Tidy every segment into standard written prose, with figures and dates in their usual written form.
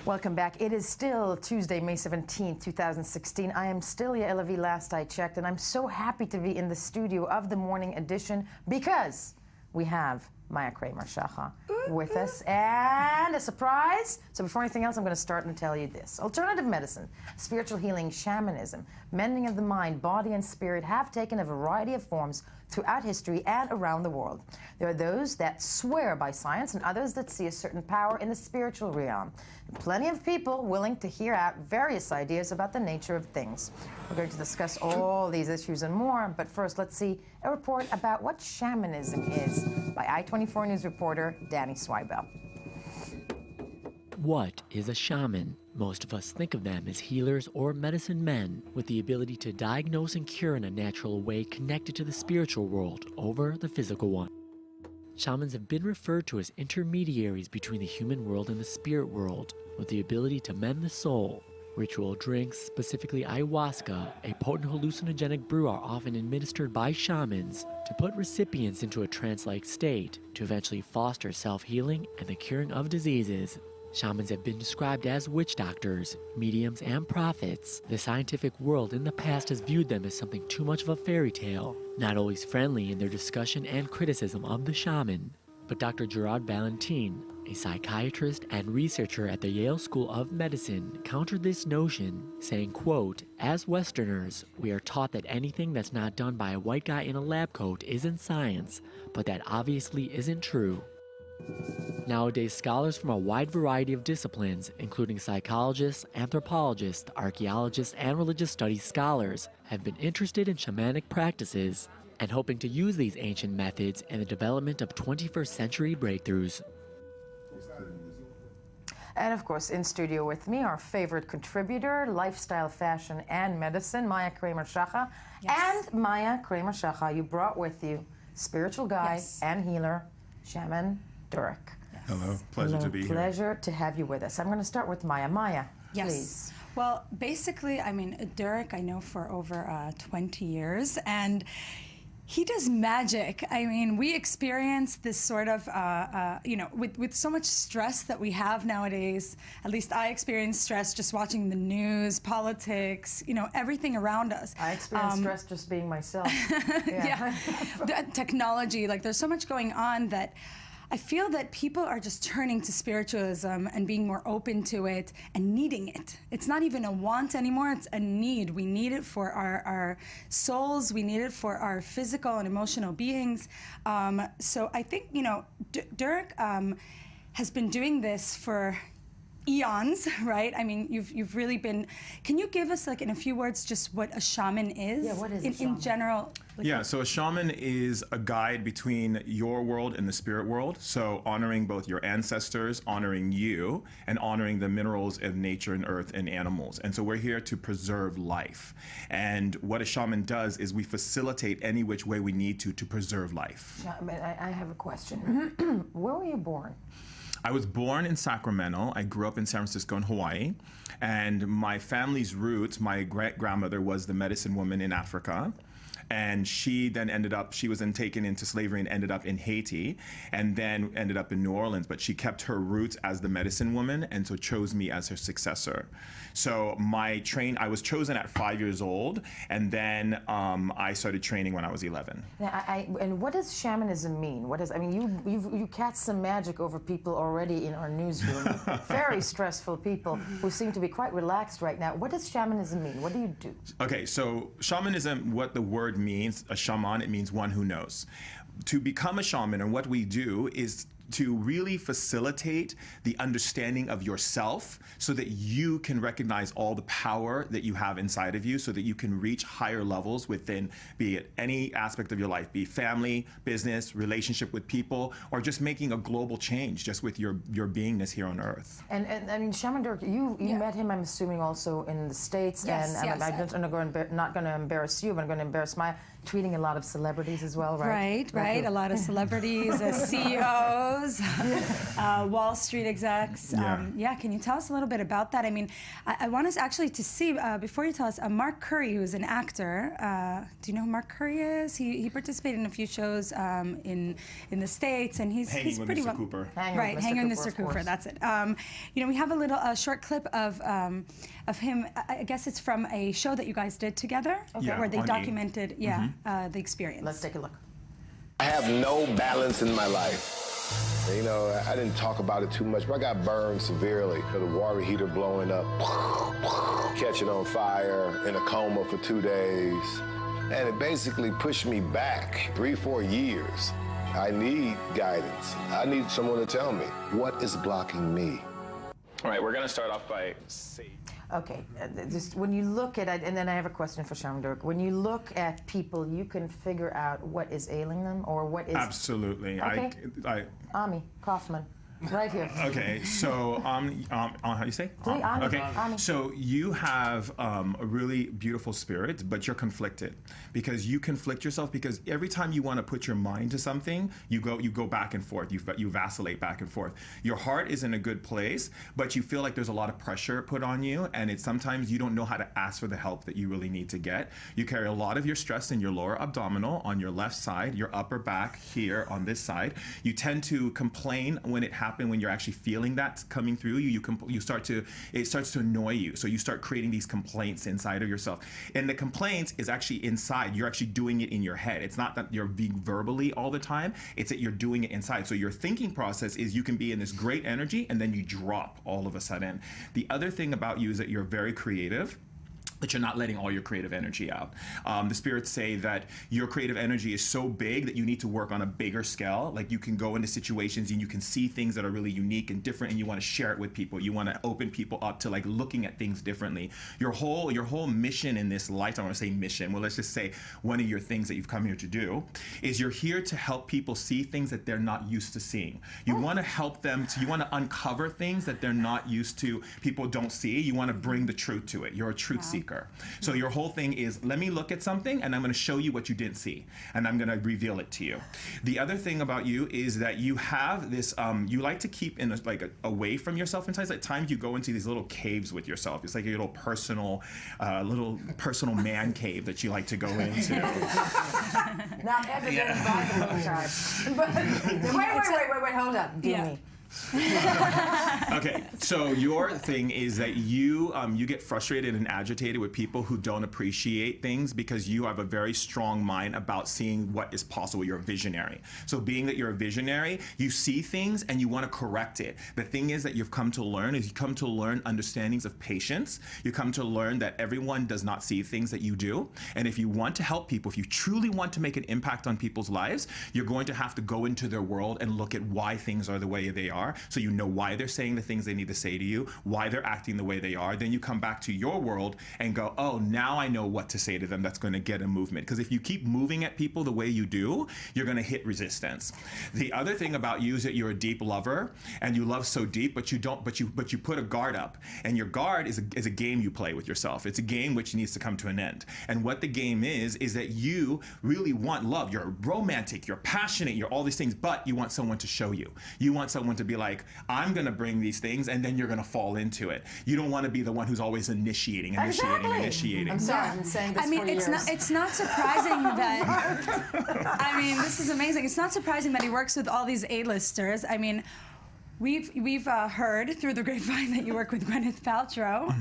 Welcome back. It is still Tuesday, May 17th, 2016. I am still Yael Avi, last I checked, and I'm so happy to be in the studio of the morning edition because we have Maya Kramer with us, and a surprise. So before anything else, I'm going to start and tell you this. Alternative medicine, spiritual healing, shamanism, mending of the mind, body, and spirit have taken a variety of forms throughout history and around the world. There are those that swear by science and others that see a certain power in the spiritual realm. And plenty of people willing to hear out various ideas about the nature of things. We're going to discuss all these issues and more, but first let's see a report about what shamanism is by I-24 News reporter Danny Swibel. What is a shaman? Most of us think of them as healers or medicine men with the ability to diagnose and cure in a natural way connected to the spiritual world over the physical one. Shamans have been referred to as intermediaries between the human world and the spirit world, with the ability to mend the soul. Ritual drinks, specifically ayahuasca, a potent hallucinogenic brew, are often administered by shamans to put recipients into a trance-like state to eventually foster self-healing and the curing of diseases. Shamans have been described as witch doctors, mediums, and prophets. The scientific world in the past has viewed them as something too much of a fairy tale, not always friendly in their discussion and criticism of the shaman. But Dr. Gerard Valentin, a psychiatrist and researcher at the Yale School of Medicine, countered this notion, saying, quote, "As Westerners, we are taught that anything that's not done by a white guy in a lab coat isn't science, but that obviously isn't true." Nowadays, scholars from a wide variety of disciplines, including psychologists, anthropologists, archaeologists, and religious studies scholars, have been interested in shamanic practices and hoping to use these ancient methods in the development of 21st century breakthroughs. And of course, in studio with me, our favorite contributor, lifestyle, fashion, and medicine, Maya Kramer. Yes. And Maya Kramer, you brought with you spiritual guide and healer, Shaman Durek. Yes. Hello, pleasure to be here. Pleasure to have you with us. I'm going to start with Maya. Maya, Yes. please. Well, basically, I mean, Durek I know for over 20 years, and he does magic. I mean, we experience this sort of, with so much stress that we have nowadays. At least I experience stress just watching the news, politics, everything around us. I experience stress just being myself. Yeah. The technology, like there's so much going on that I feel that people are just turning to spiritualism and being more open to it and needing it. It's not even a want anymore, it's a need. We need it for our souls, we need it for our physical and emotional beings. So I think, Durek has been doing this for eons, right? I mean, you've really been. Can you give us, like, in a few words, just what a shaman is? Yeah, what is a shaman? In general? Yeah, so a shaman is a guide between your world and the spirit world. So honoring both your ancestors, honoring you, and honoring the minerals of nature and earth and animals. And so we're here to preserve life. And what a shaman does is we facilitate any which way we need to preserve life. I have a question. Where were you born? I was born in Sacramento. I grew up in San Francisco and Hawaii. And my family's roots, my great-grandmother was the medicine woman in Africa. And she then she was then taken into slavery and ended up in Haiti, and then ended up in New Orleans. But she kept her roots as the medicine woman, and so chose me as her successor. So I was chosen at 5 years old, and then I started training when I was 11. Now, and what does shamanism mean? You cast some magic over people already in our newsroom. Very stressful people who seem to be quite relaxed right now. What does shamanism mean? What do you do? Okay, so shamanism, what the word means, a shaman, it means one who knows. To become a shaman, and what we do is to really facilitate the understanding of yourself so that you can recognize all the power that you have inside of you, so that you can reach higher levels within, be it any aspect of your life, be family, business, relationship with people, or just making a global change just with your beingness here on earth. And I mean, Shaman Durek, you met him, I'm assuming, also in the States. Yes, and yes. I'm not going to embarrass you, but I'm going to embarrass Maya. treating a lot of celebrities as well, right? Right. A lot of celebrities, CEOs, Wall Street execs. Can you tell us a little bit about that? I mean, I want us actually to see, before you tell us, Mark Curry, who is an actor. Do you know who Mark Curry is? He participated in a few shows in the States, and he's pretty well. Cooper. Hanging with Mr. Cooper. That's it. We have a little short clip of him. I guess it's from a show that you guys did together, where they documented, the experience. Let's take a look. I have no balance in my life. You know, I didn't talk about it too much, but I got burned severely. The water heater blowing up, catching on fire, in a coma for 2 days. And it basically pushed me back 3-4 years. I need guidance. I need someone to tell me what is blocking me. All right, we're going to start off by saying. Okay, just when you look at it, and then I have a question for Shaman Durek. When you look at people, you can figure out what is ailing them or what is... Absolutely. Okay. Ami Kaufman, right here. Okay, so how do you say? Ami. Okay, Ami. so you have a really beautiful spirit, but you're conflicted because you conflict yourself because every time you want to put your mind to something, you go back and forth. You vacillate back and forth. Your heart is in a good place, but you feel like there's a lot of pressure put on you, and it's sometimes you don't know how to ask for the help that you really need to get. You carry a lot of your stress in your lower abdominal, on your left side, your upper back here on this side. You tend to complain when it happens, when you're actually feeling that coming through you. It starts to annoy you. So you start creating these complaints inside of yourself. And the complaints is actually inside. You're actually doing it in your head. It's not that you're being verbally all the time. It's that you're doing it inside. So your thinking process is you can be in this great energy and then you drop all of a sudden. The other thing about you is that you're very creative, but you're not letting all your creative energy out. The spirits say that your creative energy is so big that you need to work on a bigger scale. Like you can go into situations and you can see things that are really unique and different, and you want to share it with people. You want to open people up to like looking at things differently. Your whole mission in this life, I want to say mission, well, let's just say one of your things that you've come here to do is you're here to help people see things that they're not used to seeing. You want to help them you want to uncover things that they're not used to, people don't see. You want to bring the truth to it. You're a truth seeker. So your whole thing is, let me look at something and I'm going to show you what you didn't see, and I'm going to reveal it to you. The other thing about you is that you have this, you like to keep away from yourself. And at times you go into these little caves with yourself. It's like a little personal man cave that you like to go into. Not evident by the little time. But wait, hold up. Do me. Okay, so your thing is that you get frustrated and agitated with people who don't appreciate things because you have a very strong mind about seeing what is possible. You're a visionary. So being that you're a visionary, you see things and you want to correct it. The thing is that you've come to learn is you come to learn understandings of patience. You come to learn that everyone does not see things that you do. And if you want to help people, if you truly want to make an impact on people's lives, you're going to have to go into their world and look at why things are the way they are. So you know why they're saying the things they need to say to you, why they're acting the way they are. Then you come back to your world and go, oh, now I know what to say to them that's going to get a movement. Because if you keep moving at people the way you do, you're going to hit resistance. The other thing about you is that you're a deep lover, and you love so deep, but you put a guard up. And your guard is a game you play with yourself. It's a game which needs to come to an end. And what the game is that you really want love. You're romantic, you're passionate, you're all these things, but you want someone to show you. You want someone to be like, I'm going to bring these things, and then you're going to fall into it. You don't want to be the one who's always initiating. I'm sorry, I'm saying this for years. It's not surprising that, I mean, this is amazing. It's not surprising that he works with all these A-listers. I mean, we've heard through the grapevine that you work with Gwyneth Paltrow.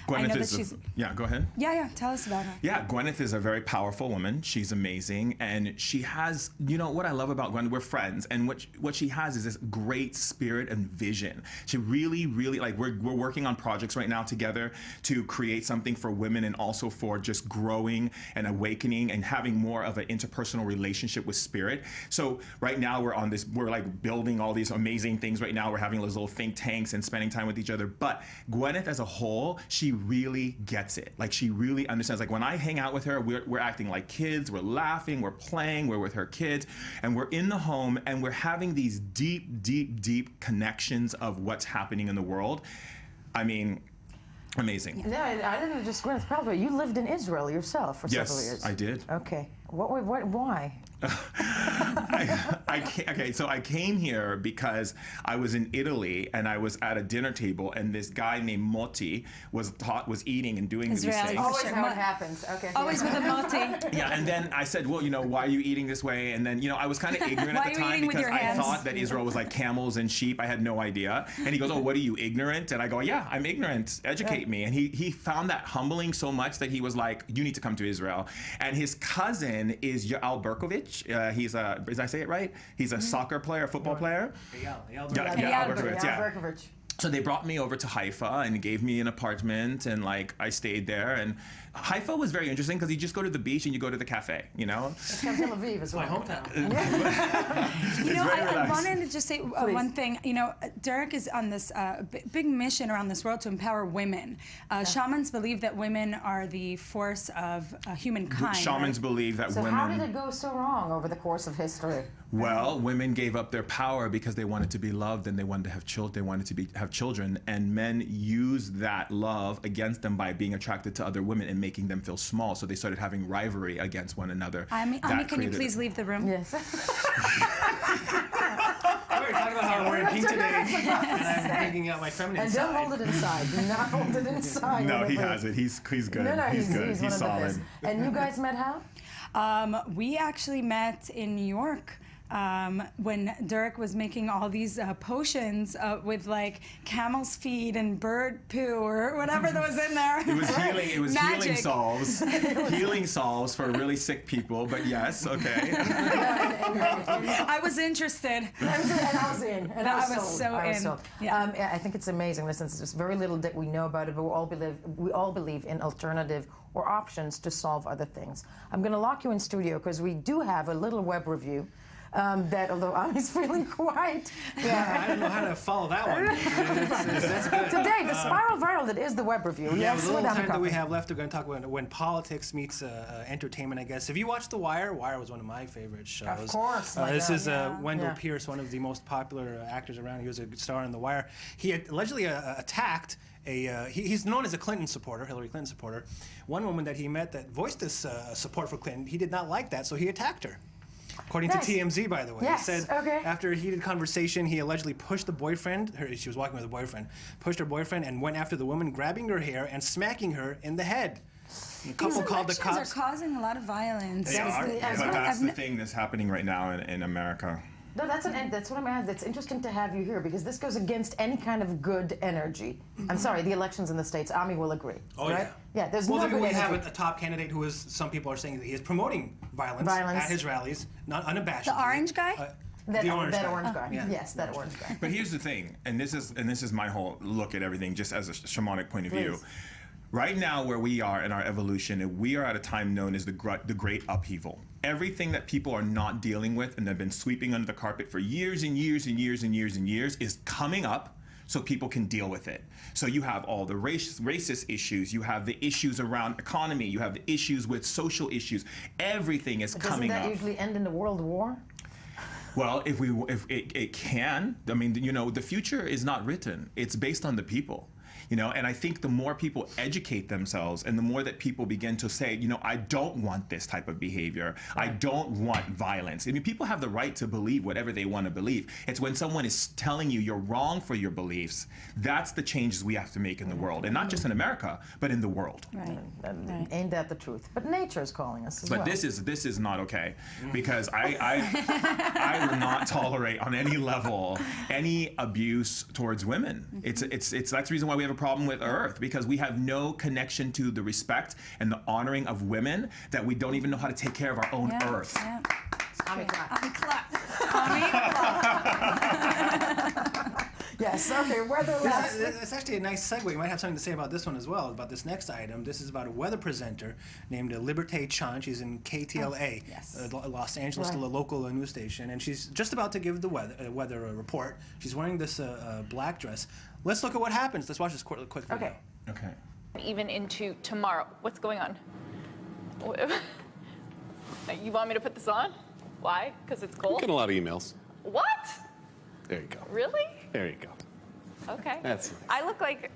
Gwyneth I know that she's... Yeah, go ahead. Yeah, tell us about her. Yeah, Gwyneth is a very powerful woman. She's amazing, and she has, you know, what I love about Gwyneth, we're friends, and what she has is this great spirit and vision. She really, really, like, we're working on projects right now together to create something for women and also for just growing and awakening and having more of an interpersonal relationship with spirit. So right now we're like building all these amazing things right now. We're having those little think tanks and spending time with each other. But Gwyneth as a whole, she really gets it. Like, she really understands. Like, when I hang out with her, we're acting like kids. We're laughing, we're playing, we're with her kids, and we're in the home, and we're having these deep, deep, deep connections of what's happening in the world. I mean, amazing. No, I didn't just Gwyneth Paltrow. You lived in Israel yourself for several years. Yes, I did. Okay. Why? So I came here because I was in Italy and I was at a dinner table and this guy named Moti was eating and doing these Israeli things. Always how it happens. Okay. Always with a moti. Yeah, and then I said, well, why are you eating this way? And then, I was kind of ignorant Why at the are you time eating with because your I hands? thought that Israel was like camels and sheep. I had no idea. And he goes, oh, what are you, ignorant? And I go, yeah, I'm ignorant. Educate me. And he found that humbling so much that he was like, you need to come to Israel. And his cousin is Yael Berkovich. Did I say it right? He's a soccer player, football player. Yael Berkovich, yeah. Berkovich. So they brought me over to Haifa and gave me an apartment, and I stayed there. And Haifa was very interesting because you just go to the beach and you go to the cafe, It's from Tel Aviv as well. My hometown. I wanted to just say one thing. Durek is on this big mission around this world to empower women. Shamans believe that women are the force of humankind. Shamans right? believe that So women. how did it go so wrong over the course of history? Well, women gave up their power because they wanted to be loved and they wanted to have children. They wanted to have children, and men used that love against them by being attracted to other women and making them feel small. So they started having rivalry against one another. Ami, can you please leave the room? Yes. We were talking about how I'm wearing pink today, and I'm hanging out my feminine And side. don't hold it inside. Do not hold it inside. No, he has it. He's good. No, he's good. He's one of the solid. best. And you guys met how? We actually met in New York. When Durek was making all these potions with camel's feet and bird poo or whatever that was in there. It was healing. It was Magic. healing salves. Healing salves for really sick people. But yes, okay. I was interested. And I was in. And I was sold. I was in. sold. Yeah. I think it's amazing. Listen, there's very little that we know about it, but we all believe in alternative or options to solve other things. I'm going to lock you in studio because we do have a little web review. That, although Ami's feeling quite... Yeah, I don't know how to follow that one. That's good. Today, the spiral viral that is the web review. Yeah, Yes, with the little Madame time that we Coffin. have left, we're going to talk about when politics meets entertainment, I guess. If you watched The Wire, Wire was one of my favorite shows. Of course, my this God. is Wendell Yeah. Pierce, one of the most popular actors around. He was a star in The Wire. He had allegedly attacked he's known as a Clinton supporter, Hillary Clinton supporter. One woman that he met that voiced this support for Clinton, he did not like that, so he attacked her. According Nice. to TMZ, by the way. Yes, He said okay. after a heated conversation, he allegedly pushed the boyfriend, she was walking with a boyfriend, pushed her boyfriend and went after the woman, grabbing her hair and smacking her in the head. And the couple These called the elections cops. are causing a lot of violence. They are. the- But that's the thing that's happening right now in America. No, that's what I'm at. It's interesting to have you here because this goes against any kind of good energy. I'm sorry, the elections in the States, Ami will agree. Oh, right? yeah. Yeah, there's Well, no then good we energy. have a top candidate who is, some people are saying that he is promoting violence at his rallies, not unabashedly. The orange guy? That orange orange guy. guy. Yeah. Yes, that orange guy. But here's the thing, and this is my whole look at everything, just as a shamanic point of view. Please. Right now, where we are in our evolution, we are at a time known as the great upheaval. Everything that people are not dealing with and have been sweeping under the carpet for years and years and years and years and years is coming up so people can deal with it. So you have all the racist issues, you have the issues around economy, you have the issues with social issues. Everything is coming Doesn't that up. usually end in a world war? Well, if it can, I mean, the future is not written. It's based on the people. And I think the more people educate themselves and the more that people begin to say, I don't want this type of behavior. I don't want violence. I mean, people have the right to believe whatever they want to believe. It's when someone is telling you you're wrong for your beliefs, that's the changes we have to make in the world. And not just in America, but in the world. Right. Ain't that the truth? But nature is calling us as well. But this is not okay, because I will not tolerate on any level any abuse towards women. It's that's the reason why we have a problem with Earth, because we have no connection to the respect and the honoring of women, that we don't even know how to take care of our own Earth. Yeah. Ami clap. Ami clap. Yes, okay, weather last. It's actually a nice segue. You might have something to say about this one as well, about this next item. This is about a weather presenter named Liberté Chan. She's in KTLA, yes. Los Angeles, Right. a local news station, and she's just about to give the weather report. She's wearing this black dress. Let's look at what happens. Let's watch this quick video. Okay. Okay. Even into tomorrow. What's going on? You want me to put this on? Why? Because it's I'm cold? getting a lot of emails. What? There you go. Really? There you go. Okay. That's nice. I look like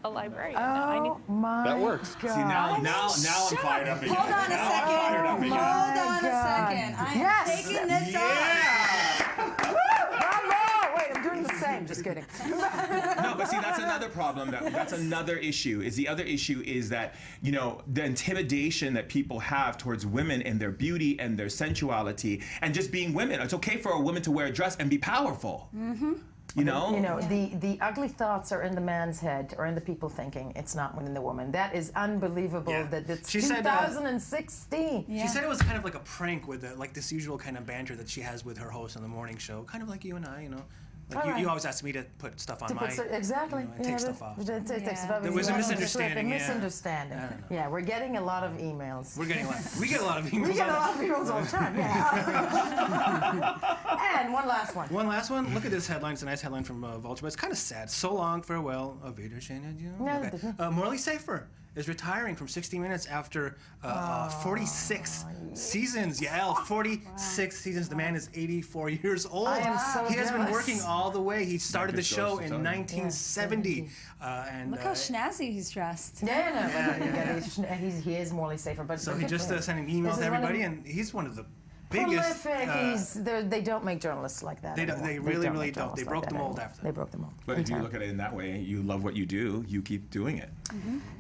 a librarian. I need. Oh my That works. God. See, now I'm fired up again. Hold on a Now I'm fired up second. again. Hold on a God. second. I am Yes. taking this off. Yeah! Bravo! Wait, I'm doing the same. Just kidding. No, but see, that's another problem. That's another issue. Is the other issue is that, you know, the intimidation that people have towards women and their beauty and their sensuality and just being women. It's okay for a woman to wear a dress and be powerful. Mm-hmm. You know? You know, the ugly thoughts are in the man's head or in the people thinking. It's not within the woman. That is unbelievable. Yeah. That it's She said, 2016. Yeah. She said it was kind of like a prank with like this usual kind of banter that she has with her host on the morning show, kind of like you and I, you know. Like you always ask me to put stuff on my. Exactly. You know, and take stuff off. There was a misunderstanding, yeah. Misunderstanding. I don't know. Yeah, we're getting a lot of emails. We're getting a lot. We get a lot of emails. We get a lot of emails all the time. Yeah. And one last one. One last one. Look at this headline. It's a nice headline from Vulture, but it's kind of sad. So long, farewell. Auf Wiedersehen, adieu. No, Okay. Morley Safer is retiring from 60 Minutes after 46 seasons. Yeah, 46 seasons. The man is 84 years old. I am so He has been jealous. working all the way. He started the just show goes to in tell you. 1970. And Look how snazzy he's dressed. He is Morley Safer, but so he just sent an email This to is one of everybody, the- and he's one of the biggest. prolific. They don't make journalists like that. They don't- anymore. they really, don't really make don't. journalists They broke like the that mold anymore. after They that. broke the mold. But if you Entirely. look at it in that way, you love what you do, you keep doing it.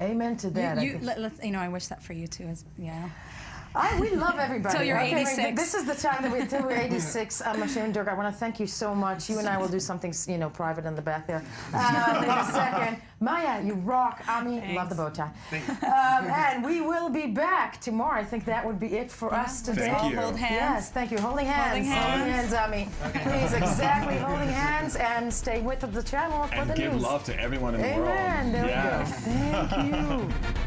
Amen to that. I think. You know, I wish that for you too. Yeah. We love everybody. Till you're Okay, 86. This is the time that until we're 86. Shaman Durek, I want to thank you so much. You and I will do something, you know, private in the back there in a second. Maya, you rock. Ami, love the bow tie. And we will be back tomorrow. I think that would be it for us today. Thank you. Hold hands. Yes, thank you. Holding hands. Holding hands. Ami. Please, exactly. Holding hands and stay with the channel for And the give news. love to everyone in the world. Amen. There Yeah. we go. Thank you.